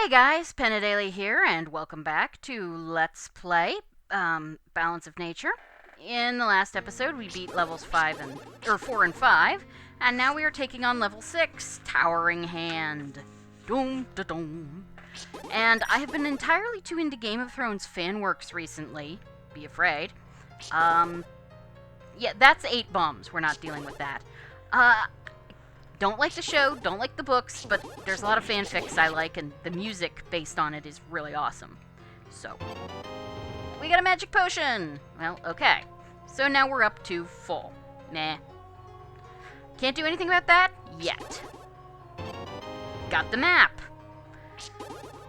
Hey guys, Penadeli here, and welcome back to Let's Play Balance of Nature. In the last episode, we beat levels 4 and 5, and now we are taking on level 6, Towering Hand. Doom da doom. And I have been entirely too into Game of Thrones fanworks recently. Be afraid. Yeah, that's 8 bums. We're not dealing with that. Don't like the show, don't like the books, but there's a lot of fanfics I like, and the music based on it is really awesome. So, we got a magic potion! Well, okay. So now we're up to full. Nah. Can't do anything about that yet. Got the map.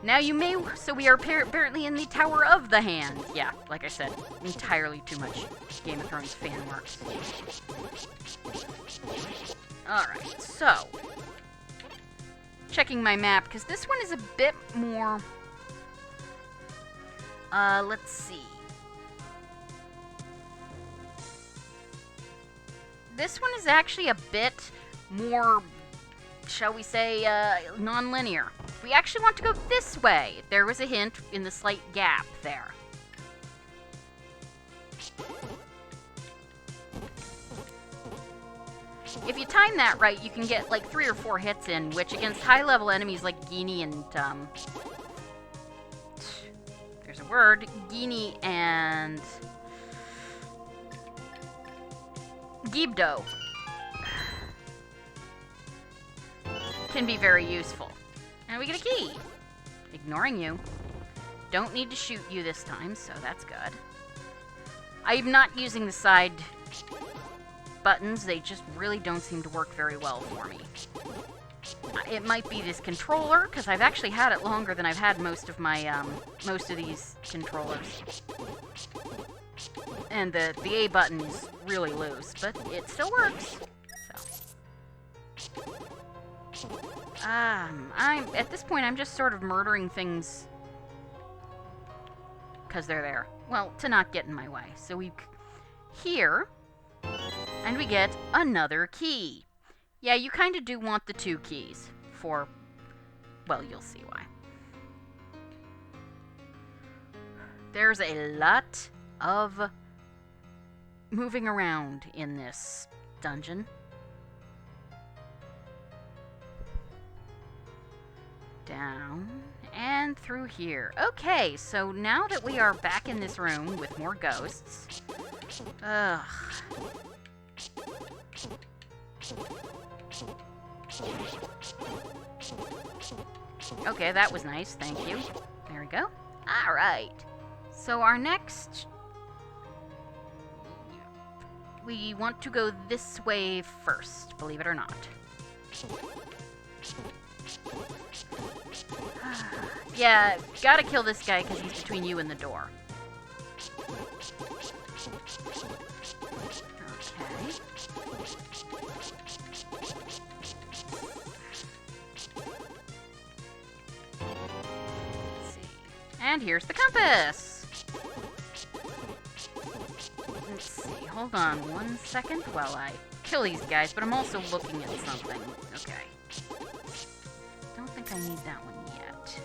Now you may... So we are apparently in the Tower of the Hand. Yeah, like I said, entirely too much Game of Thrones fan work. Alright, so... Checking my map, because this one is a bit more... let's see. This one is actually a bit more, shall we say, non-linear. We actually want to go this way. There was a hint in the slight gap there. If you time that right, you can get like 3 or 4 hits in, which against high-level enemies like Genie and, there's a word, Genie and... Gibdo can be very useful. And we get a key. Ignoring you. Don't need to shoot you this time, so that's good. I'm not using the side buttons. They just really don't seem to work very well for me. It might be this controller, because I've actually had it longer than I've had most of my, most of these controllers. And the A button is really loose, but it still works. So. At this point, I'm just sort of murdering things because they're there. Well, to not get in my way. So we here, and we get another key. Yeah, you kind of do want the 2 keys for, well, you'll see why. There's a lot of moving around in this dungeon. Down and through here. Okay, so now that we are back in this room with more ghosts... Ugh. Okay, that was nice, thank you. There we go. Alright. So our next... We want to go this way first, believe it or not. Yeah, gotta kill this guy because he's between you and the door. Okay. Let's see. And here's the compass! Let's see, hold on 1 second while I kill these guys, but I'm also looking at something. Okay. Don't think I need that one yet.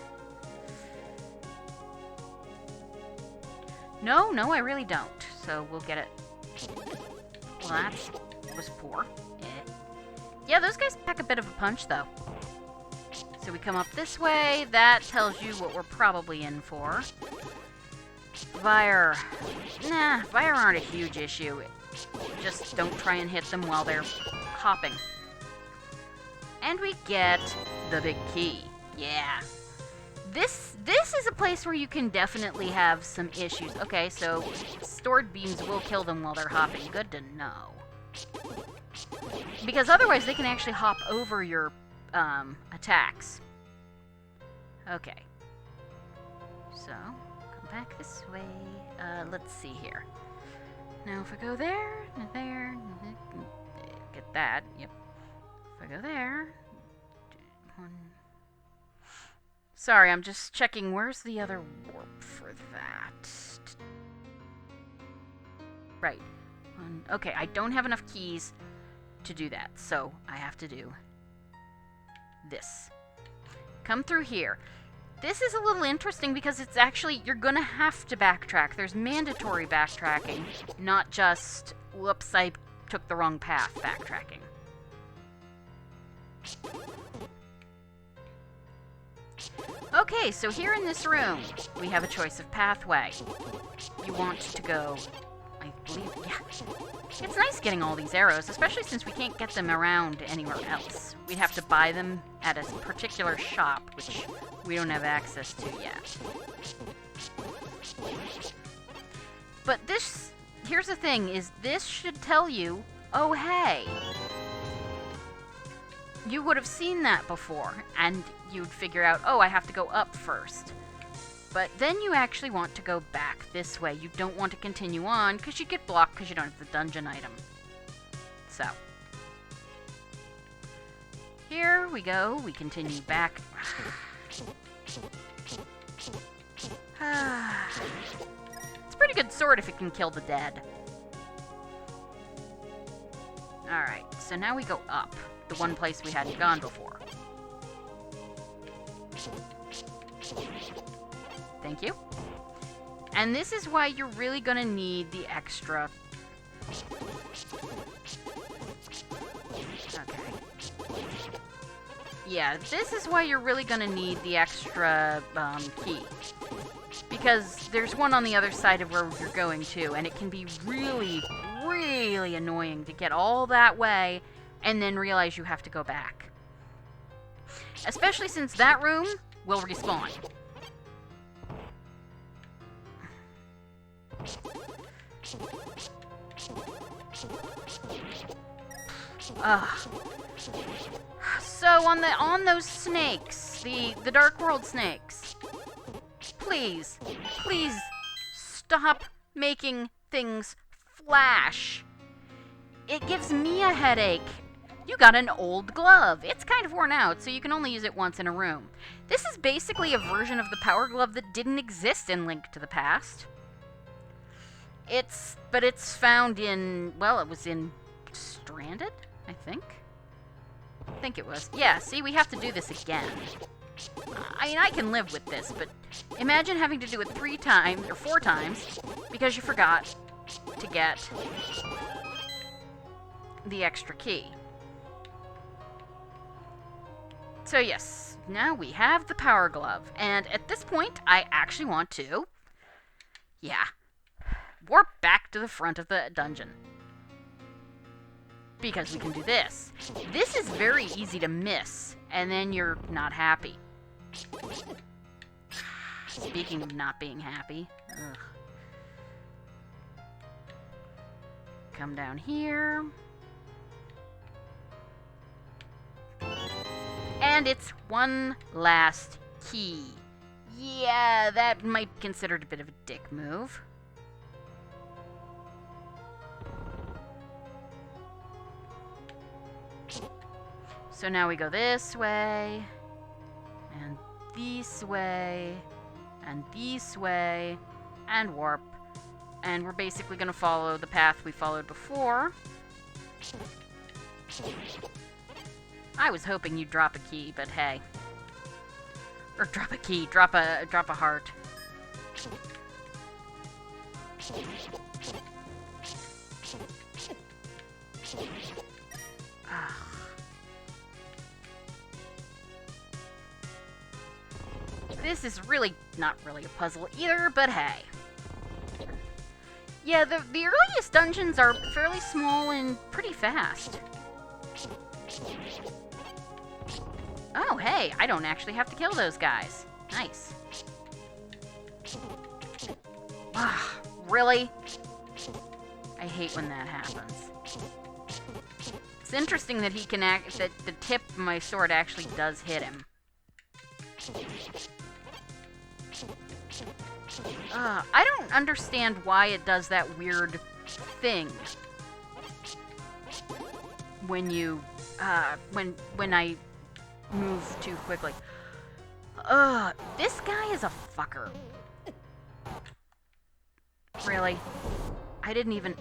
No, I really don't. So we'll get it. Well, that was poor. Yeah, those guys pack a bit of a punch, though. So we come up this way. That tells you what we're probably in for. Fire. Nah, fire aren't a huge issue. Just don't try and hit them while they're hopping. And we get the big key. Yeah. This is a place where you can definitely have some issues. Okay, so stored beams will kill them while they're hopping. Good to know. Because otherwise they can actually hop over your attacks. Okay. So, come back this way. Let's see here. Now if I go there, get that. Yep. If I go there, sorry, I'm just checking where's the other warp for that. Right. Okay, I don't have enough keys to do that, so I have to do this. Come through here. this is a little interesting because it's actually, you're gonna have to backtrack. There's mandatory backtracking, not just, whoops, I took the wrong path backtracking. Okay, so here in this room, we have a choice of pathway. You want to go, I believe, yeah. It's nice getting all these arrows, especially since we can't get them around anywhere else. We'd have to buy them at a particular shop, which we don't have access to yet. But this, here's the thing, is this should tell you, oh hey, you would have seen that before, and you'd figure out, oh, I have to go up first. But then you actually want to go back this way. You don't want to continue on, because you get blocked because you don't have the dungeon item. So. Here we go. We continue back. It's a pretty good sword if it can kill the dead. Alright, so now we go up. The one place we hadn't gone before. Thank you. And this is why you're really gonna need the extra... Okay. Yeah, this is why you're really gonna need the extra key. Because there's one on the other side of where you're going to, and it can be really, really annoying to get all that way and then realize you have to go back. Especially since that room will respawn. Ugh. So on those snakes, the Dark World snakes, please stop making things flash. It gives me a headache. You got an old glove. It's kind of worn out, so you can only use it once in a room. This is basically a version of the power glove that didn't exist in Link to the Past. But it's found in, well, it was in Stranded, I think. I think it was. Yeah, see, we have to do this again. I mean, I can live with this, but imagine having to do it 3 times, or 4 times, because you forgot to get the extra key. So yes, now we have the power glove, and at this point, I actually want to, warp back to the front of the dungeon. Because we can do this. This is very easy to miss, and then you're not happy. Speaking of not being happy, ugh. Come down here. And it's one last key. Yeah, that might be considered a bit of a dick move. So now we go this way, and this way, and this way, and warp. And we're basically going to follow the path we followed before. I was hoping you'd drop a key, but hey. Or drop a key, drop a heart. This is really not really a puzzle either, but hey. Yeah, the earliest dungeons are fairly small and pretty fast. Oh, hey, I don't actually have to kill those guys. Nice. Ah, really? I hate when that happens. It's interesting that he can that the tip of my sword actually does hit him. I don't understand why it does that weird thing when you, when I move too quickly. This guy is a fucker. Really? I didn't even...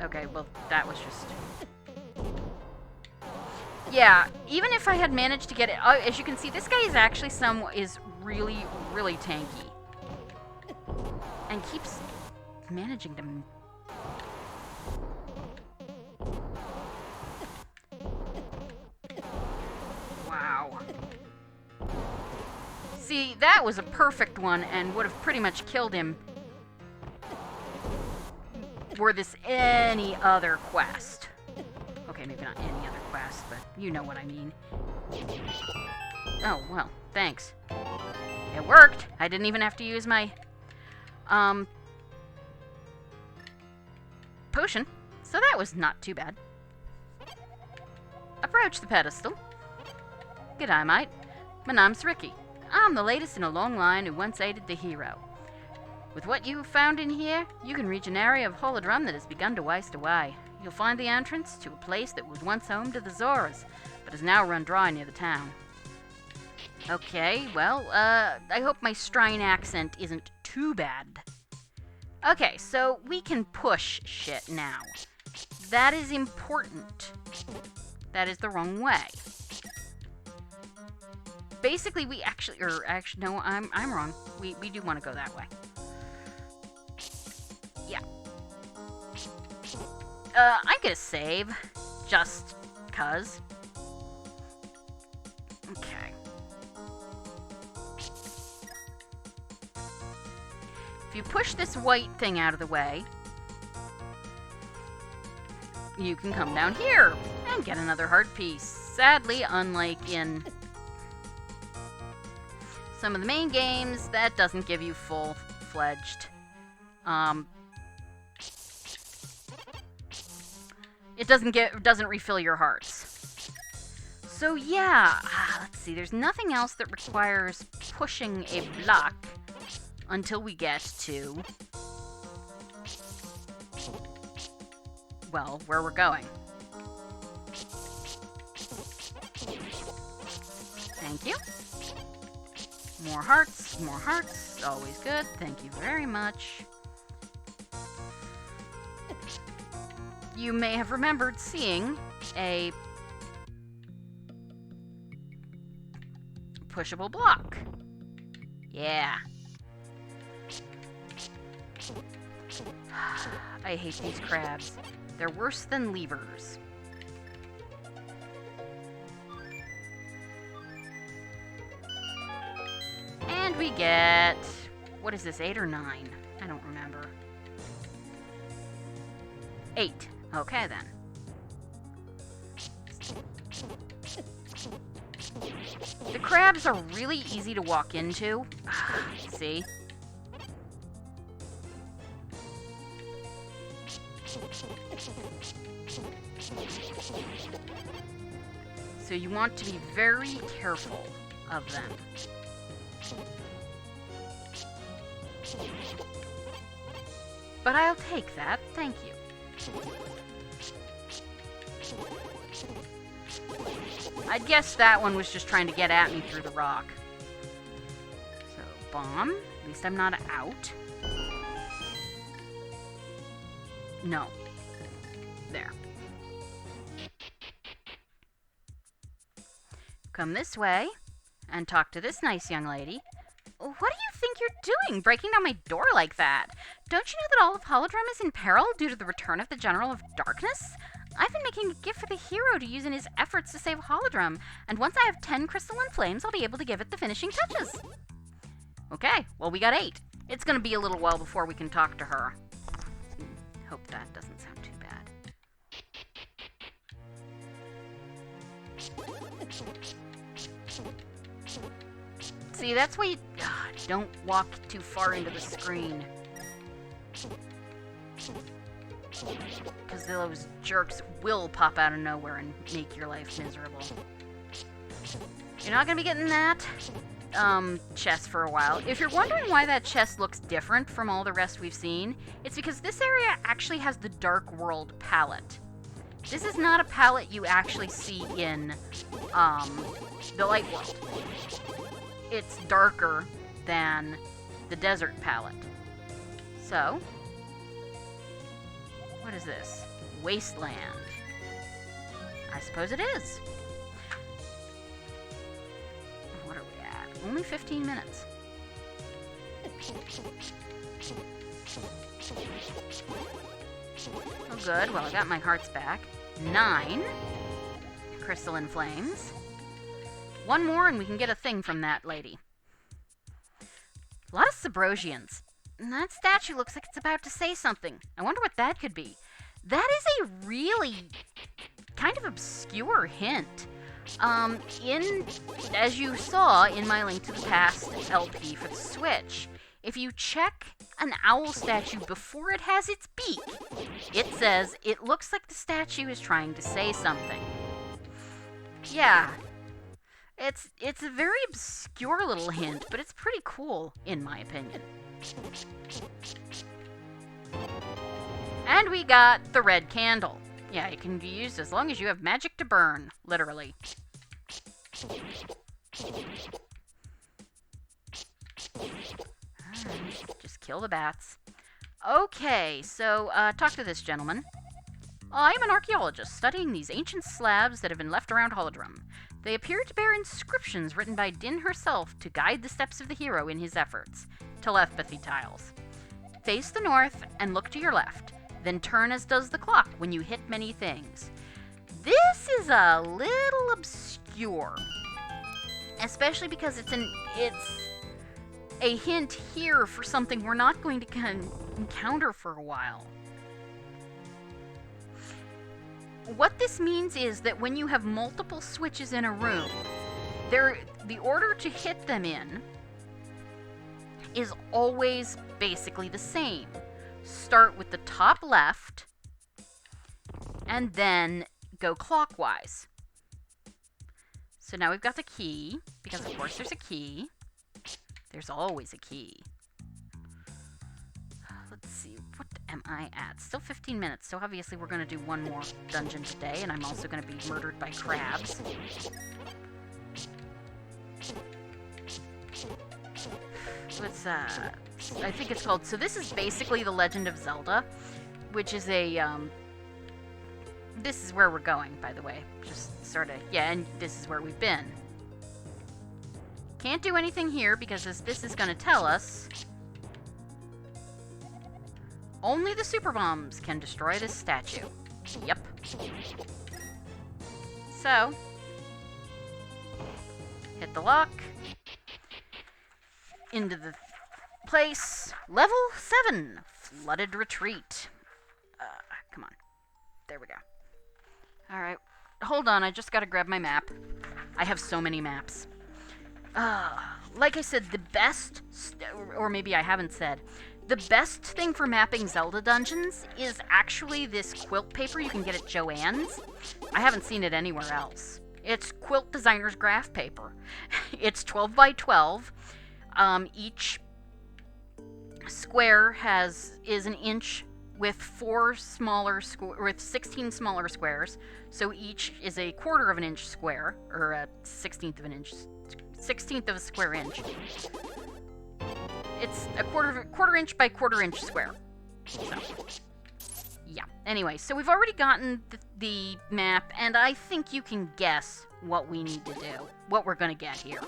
Okay, well, that was just... Yeah, even if I had managed to get it, as you can see, this guy is actually is really, really tanky. And keeps managing to... Wow. See, that was a perfect one and would have pretty much killed him were this any other quest. Okay, maybe not any other quest, but you know what I mean. Oh, well, thanks. It worked. I didn't even have to use my, potion, so that was not too bad. Approach the pedestal. G'day, mate. My name's Ricky. I'm the latest in a long line who once aided the hero. With what you have found in here, you can reach an area of Holodrum that has begun to waste away. You'll find the entrance to a place that was once home to the Zoras, but is now run dry near the town. Okay, well, I hope my Strine accent isn't too bad. Okay, so we can push shit now. That is important. That is the wrong way. Basically, we actually, no, I'm wrong. We do want to go that way. Yeah. I'm gonna save, just 'cause. Okay. If you push this white thing out of the way, you can come down here and get another heart piece. Sadly, unlike in some of the main games, that doesn't give you full-fledged, it doesn't refill your hearts. So yeah, let's see, there's nothing else that requires pushing a block until we get to, well, where we're going. Thank you. More hearts, always good. Thank you very much. You may have remembered seeing a pushable block. Yeah. I hate these crabs. They're worse than levers. And we get... what is this, 8 or 9? I don't remember. 8. Okay, then. The crabs are really easy to walk into. See? So you want to be very careful of them. But I'll take that, thank you. I'd guess that one was just trying to get at me through the rock. So, bomb. At least I'm not out. No. There. Come this way and talk to this nice young lady. What do you think you're doing, breaking down my door like that? Don't you know that all of Holodrum is in peril due to the return of the General of Darkness? I've been making a gift for the hero to use in his efforts to save Holodrum, and once I have 10 crystalline flames, I'll be able to give it the finishing touches. Okay, well, we got 8. It's gonna be a little while before we can talk to her. Hope that doesn't sound too bad. See, that's why you don't walk too far into the screen. Because those jerks will pop out of nowhere and make your life miserable. You're not going to be getting that chest for a while. If you're wondering why that chest looks different from all the rest we've seen, it's because this area actually has the Dark World palette. This is not a palette you actually see in the Light World. It's darker than the Desert palette. So, what is this? Wasteland. I suppose it is. Only 15 minutes. Oh, good. Well, I got my hearts back. 9 crystalline flames. One more and we can get a thing from that lady. A lot of Subrosians. That statue looks like it's about to say something. I wonder what that could be. That is a really kind of obscure hint. As you saw in my Link to the Past LP for the Switch, if you check an owl statue before it has its beak, it says it looks like the statue is trying to say something. Yeah. It's a very obscure little hint, but it's pretty cool, in my opinion. And we got the red candle. Yeah, it can be used as long as you have magic to burn, literally. Just kill the bats. Okay, so, talk to this gentleman. I am an archaeologist studying these ancient slabs that have been left around Holodrum. They appear to bear inscriptions written by Din herself to guide the steps of the hero in his efforts. Telepathy tiles. Face the north and look to your left. Then turn as does the clock when you hit many things. This is a little obscure. Especially because it's a hint here for something we're not going to encounter for a while. What this means is that when you have multiple switches in a room, the order to hit them in is always basically the same. Start with the top left, and then go clockwise. So now we've got the key, because of course there's a key. There's always a key. Let's see, what am I at? Still 15 minutes, so obviously we're going to do one more dungeon today, and I'm also going to be murdered by crabs. What's, I think it's called... So this is basically The Legend of Zelda, which is a, This is where we're going, by the way. Just sort of... Yeah, and this is where we've been. Can't do anything here, because as this is going to tell us... Only the super bombs can destroy this statue. Yep. So... Hit the lock. Into the place. Level 7. Flooded retreat. Come on. There we go. Alright. Hold on, I just gotta grab my map. I have so many maps. Like I said, the best... or maybe I haven't said. The best thing for mapping Zelda dungeons is actually this quilt paper you can get at Joann's. I haven't seen it anywhere else. It's Quilt Designer's graph paper. It's 12 by 12. Each square is an inch with 16 smaller squares. So each is a quarter of an inch square, or a 16th of a square inch. It's a quarter inch by quarter inch square. So, yeah. Anyway, so we've already gotten the map, and I think you can guess what we need to do, what we're going to get here.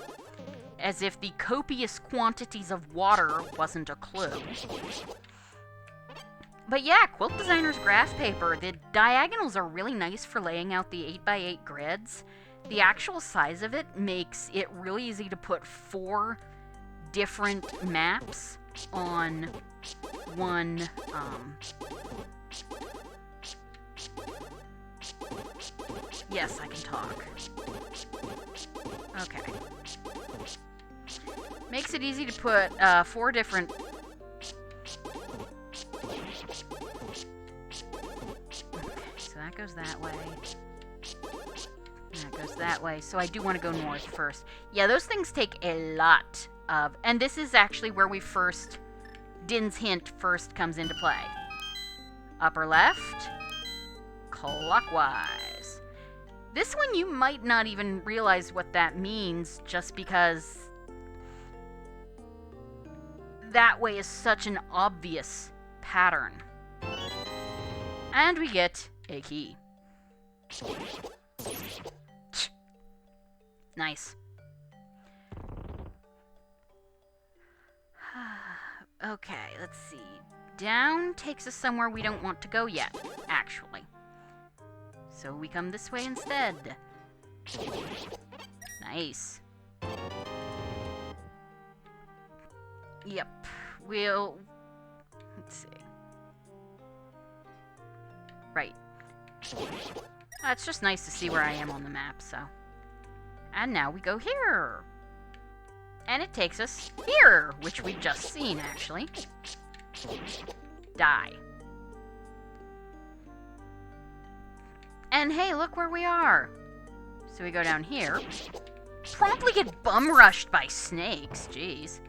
As if the copious quantities of water wasn't a clue. But yeah, Quilt Designer's graph paper, the diagonals are really nice for laying out the 8x8 grids. The actual size of it makes it really easy to put 4 different maps on one, Yes, I can talk. Okay. Makes it easy to put 4 different... Okay, so that goes that way. And that goes that way. So I do want to go north first. Yeah, those things take a lot of... And this is actually where we first... Din's hint first comes into play. Upper left. Clockwise. This one you might not even realize what that means just because... That way is such an obvious pattern. And we get a key. Nice. Okay, let's see. Down takes us somewhere we don't want to go yet, actually. So we come this way instead. Nice. Yep. Let's see. Right. It's just nice to see where I am on the map, so. And now we go here. And it takes us here, which we've just seen, actually. Die. And hey, look where we are. So we go down here. Promptly get bum-rushed by snakes, jeez.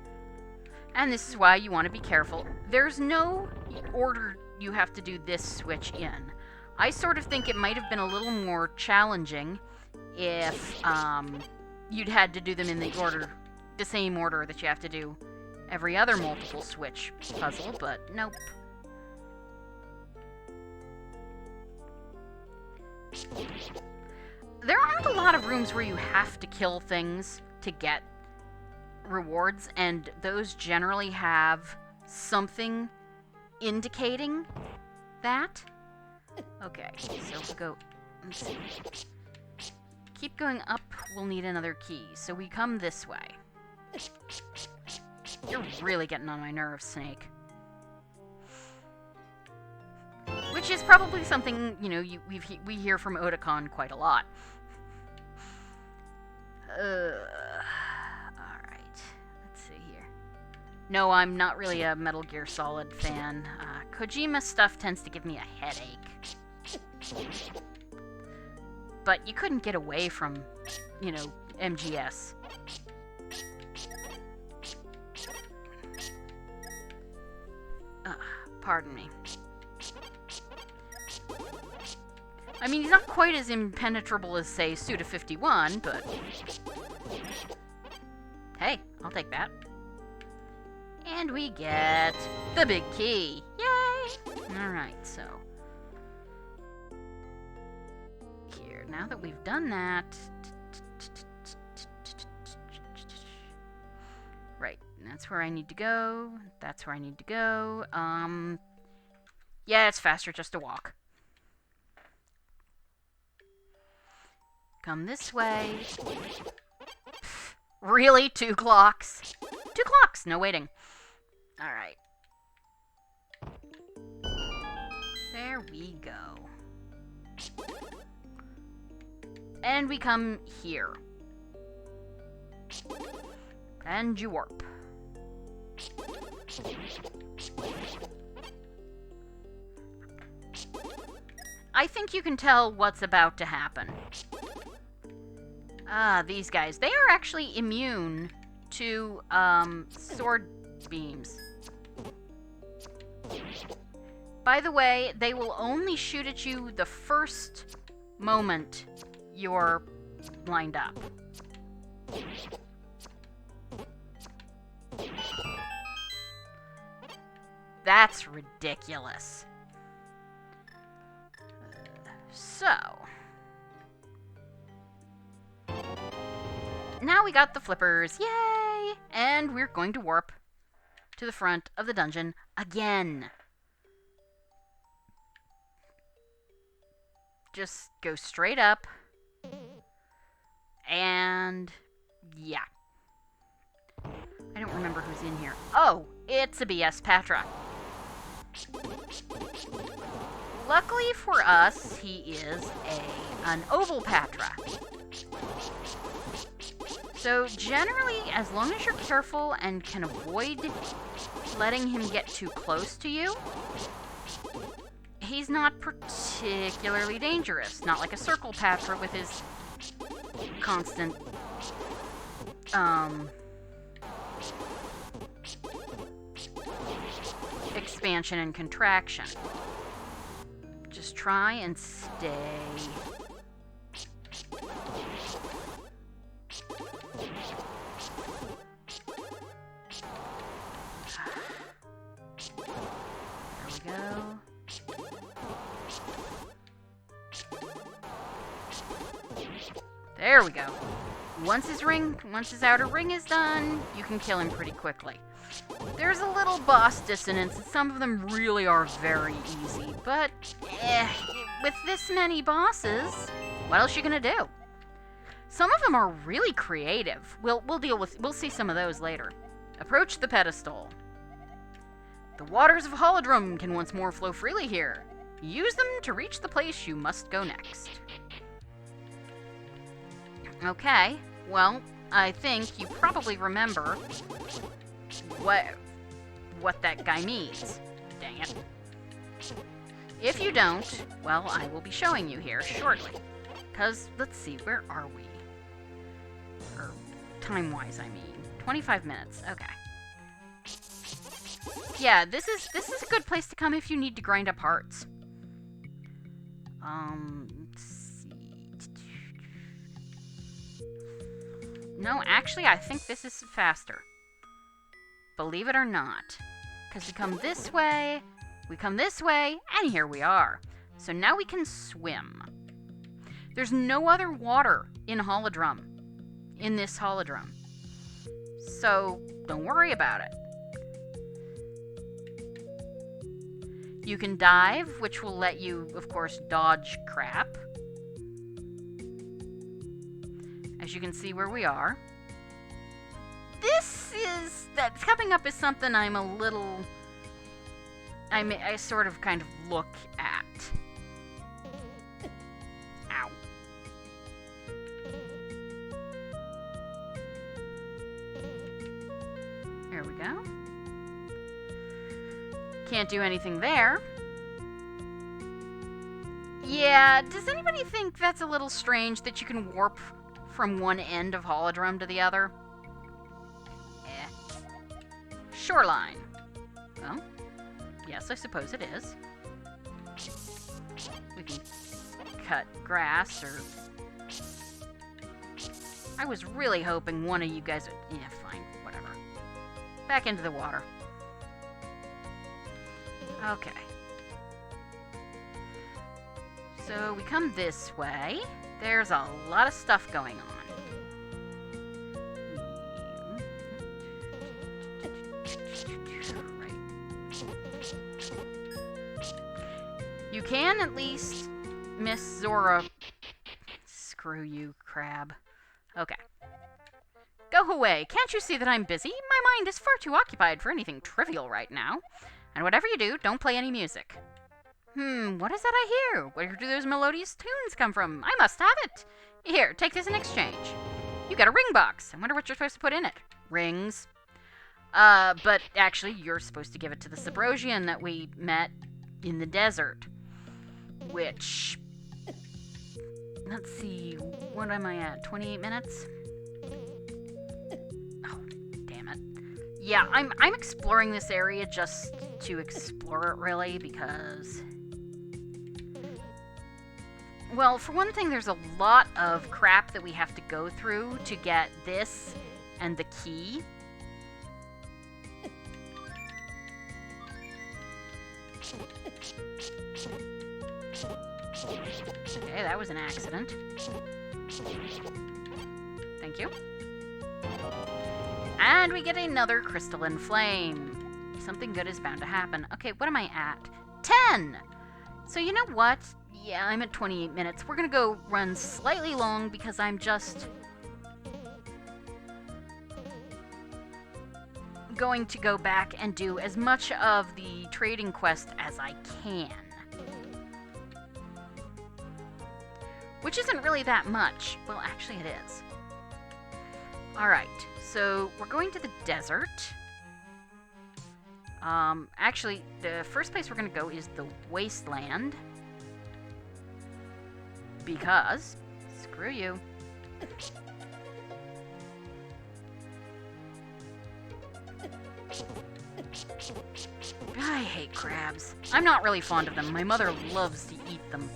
And this is why you want to be careful. There's no order you have to do this switch in. I sort of think it might have been a little more challenging if you'd had to do them in the same order that you have to do every other multiple switch puzzle, but nope. There aren't a lot of rooms where you have to kill things to get rewards, and those generally have something indicating that. Okay, so we'll go. Let's see. Keep going up, we'll need another key. So we come this way. You're really getting on my nerves, Snake. Which is probably something, you know, we hear from Otakon quite a lot. Alright. Let's see here. No, I'm not really a Metal Gear Solid fan. Kojima stuff tends to give me a headache. But you couldn't get away from, you know, MGS. Pardon me. I mean, he's not quite as impenetrable as, say, Suda51, but... Hey, I'll take that. And we get the big key. Yay! Alright, so... Here, now that we've done that... Right, that's where I need to go. That's where I need to go. Yeah, it's faster just to walk. Come this way. Pfft, really? 2 clocks? 2 clocks! No waiting. Alright. There we go. And we come here. And you warp. I think you can tell what's about to happen. These guys. They are actually immune to, sword beams. By the way, they will only shoot at you the first moment you're lined up. That's ridiculous. So... Now we got the flippers, yay! And we're going to warp to the front of the dungeon again. Just go straight up. And... yeah. I don't remember who's in here. Oh, it's a BS Patra. Luckily for us, he is an oval Patra. So generally, as long as you're careful and can avoid letting him get too close to you, he's not particularly dangerous. Not like a circle Patra with his constant, expansion and contraction. Just try and stay. There we go. There we go. once his outer ring is done, you can kill him pretty quickly. There's a little boss dissonance, and some of them really are very easy, but with this many bosses, what else are you gonna do? Some of them are really creative. We'll see some of those later. Approach the pedestal. The waters of Holodrum can once more flow freely here. Use them to reach the place you must go next. Okay, well, I think you probably remember what that guy means. Dang it. If you don't, well, I will be showing you here shortly. Because, let's see, where are we? Or, time-wise, I mean. 25 minutes, okay. Yeah, this is a good place to come if you need to grind up hearts. Let's see. No, actually, I think this is faster. Believe it or not. Because we come this way, and here we are. So now we can swim. There's no other water in Holodrum, in this Holodrum. So don't worry about it. You can dive, which will let you, of course, dodge crap. As you can see where we are. That's coming up is something I'm a little... I sort of kind of look at. Ow. There we go. Can't do anything there. Yeah, does anybody think that's a little strange that you can warp from one end of Holodrum to the other? Shoreline. Well, yes, I suppose it is. We can cut grass, or... I was really hoping one of you guys would... Yeah, fine, whatever. Back into the water. Okay. So, we come this way. There's a lot of stuff going on. You can at least miss Zora. Screw you, crab. Okay. Go away. Can't you see that I'm busy? My mind is far too occupied for anything trivial right now. And whatever you do, don't play any music. What is that I hear? Where do those melodious tunes come from? I must have it. Here, take this in exchange. You got a ring box. I wonder what you're supposed to put in it. Rings. But actually, you're supposed to give it to the Sabrosian that we met in the desert. Which, let's see, what am I at? 28 minutes? Oh, damn it. Yeah, I'm exploring this area just to explore it, really, because... Well, for one thing, there's a lot of crap that we have to go through to get this and the key. Okay, that was an accident. Thank you. And we get another crystalline flame. Something good is bound to happen. Okay, what am I at? 10! So you know what? Yeah, I'm at 28 minutes. We're gonna go run slightly long because I'm just... going to go back and do as much of the trading quest as I can. Which isn't really that much. Well, actually it is. Alright, so we're going to the desert. Actually, the first place we're going to go is the wasteland. Because, screw you. I hate crabs. I'm not really fond of them. My mother loves to eat them.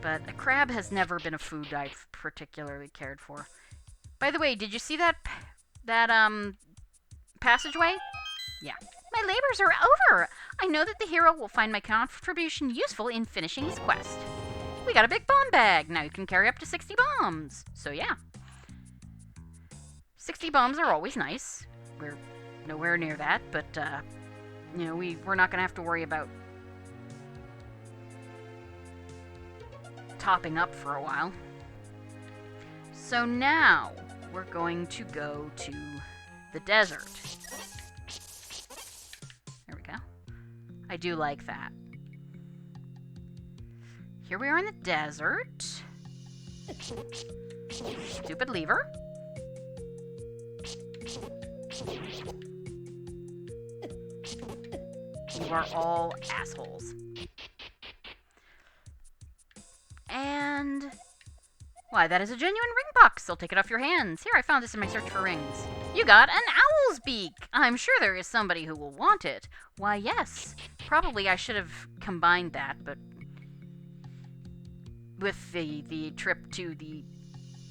But a crab has never been a food I've particularly cared for. By the way, did you see that passageway? Yeah. My labors are over! I know that the hero will find my contribution useful in finishing his quest. We got a big bomb bag! Now you can carry up to 60 bombs! So yeah. 60 bombs are always nice. We're nowhere near that, but, you know, we're not going to have to worry about topping up for a while. So now, we're going to go to the desert. There we go. I do like that. Here we are in the desert. Stupid lever. You are all assholes. And... why, that is a genuine ring box. I'll take it off your hands. Here, I found this in my search for rings. You got an owl's beak. I'm sure there is somebody who will want it. Why, yes. Probably I should have combined that, but... with the trip to the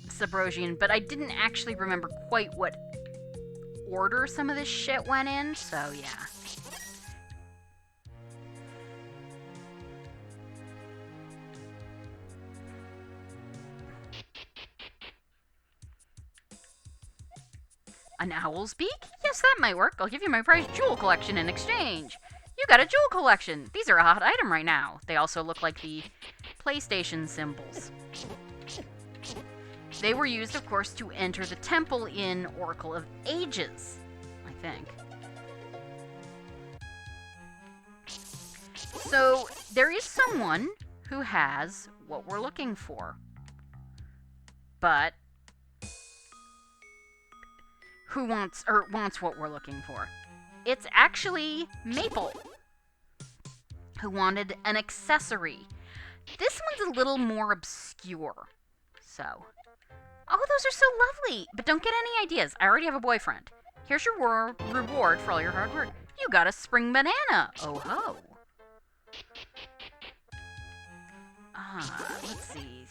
Subrosian, but I didn't actually remember quite what order some of this shit went in, so yeah. An owl's beak? Yes, that might work. I'll give you my prized jewel collection in exchange. You got a jewel collection. These are a hot item right now. They also look like the PlayStation symbols. They were used, of course, to enter the temple in Oracle of Ages, I think. So, there is someone who has what we're looking for. But who wants what we're looking for? It's actually Maple, who wanted an accessory. This one's a little more obscure. So, oh, those are so lovely. But don't get any ideas. I already have a boyfriend. Here's your reward for all your hard work. You got a spring banana. Oh ho. Let's see.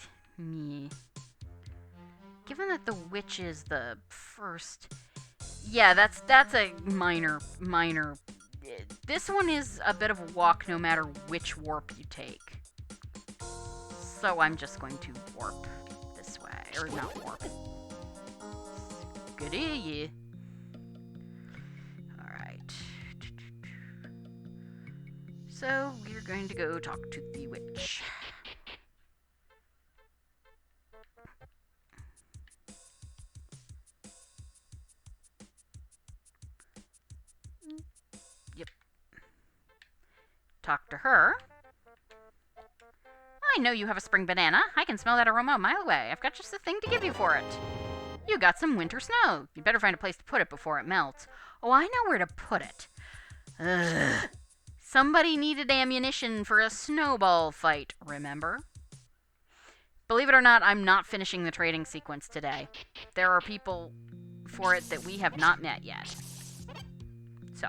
Given that the witch is the first... yeah, that's a minor... This one is a bit of a walk no matter which warp you take. So I'm just going to warp this way. Or not warp. Goodie. Alright. So we're going to go talk to the witch. Yep. Talk to her. I know you have a spring banana. I can smell that aroma a mile away. I've got just the thing to give you for it. You got some winter snow. You better find a place to put it before it melts. Oh, I know where to put it. Ugh. Somebody needed ammunition for a snowball fight, remember? Believe it or not, I'm not finishing the trading sequence today. There are people for it that we have not met yet. So.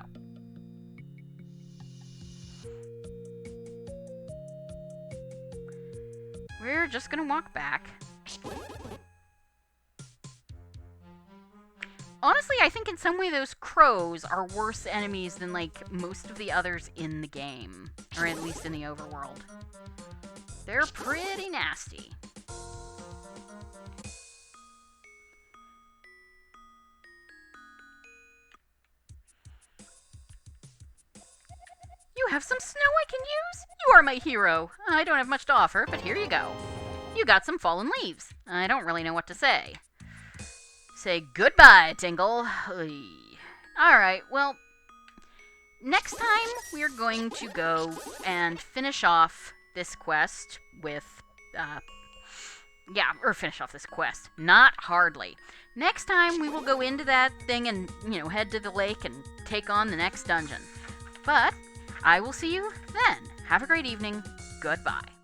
We're just gonna walk back. Honestly, I think in some way those crows are worse enemies than, like, most of the others in the game. Or at least in the overworld. They're pretty nasty. You have some snow I can use? You are my hero. I don't have much to offer, but here you go. You got some fallen leaves. I don't really know what to say. Say goodbye, Tingle. Alright, well, next time we're going to go and finish off this quest with, finish off this quest. Not hardly. Next time we will go into that thing and, head to the lake and take on the next dungeon. But I will see you then. Have a great evening. Goodbye.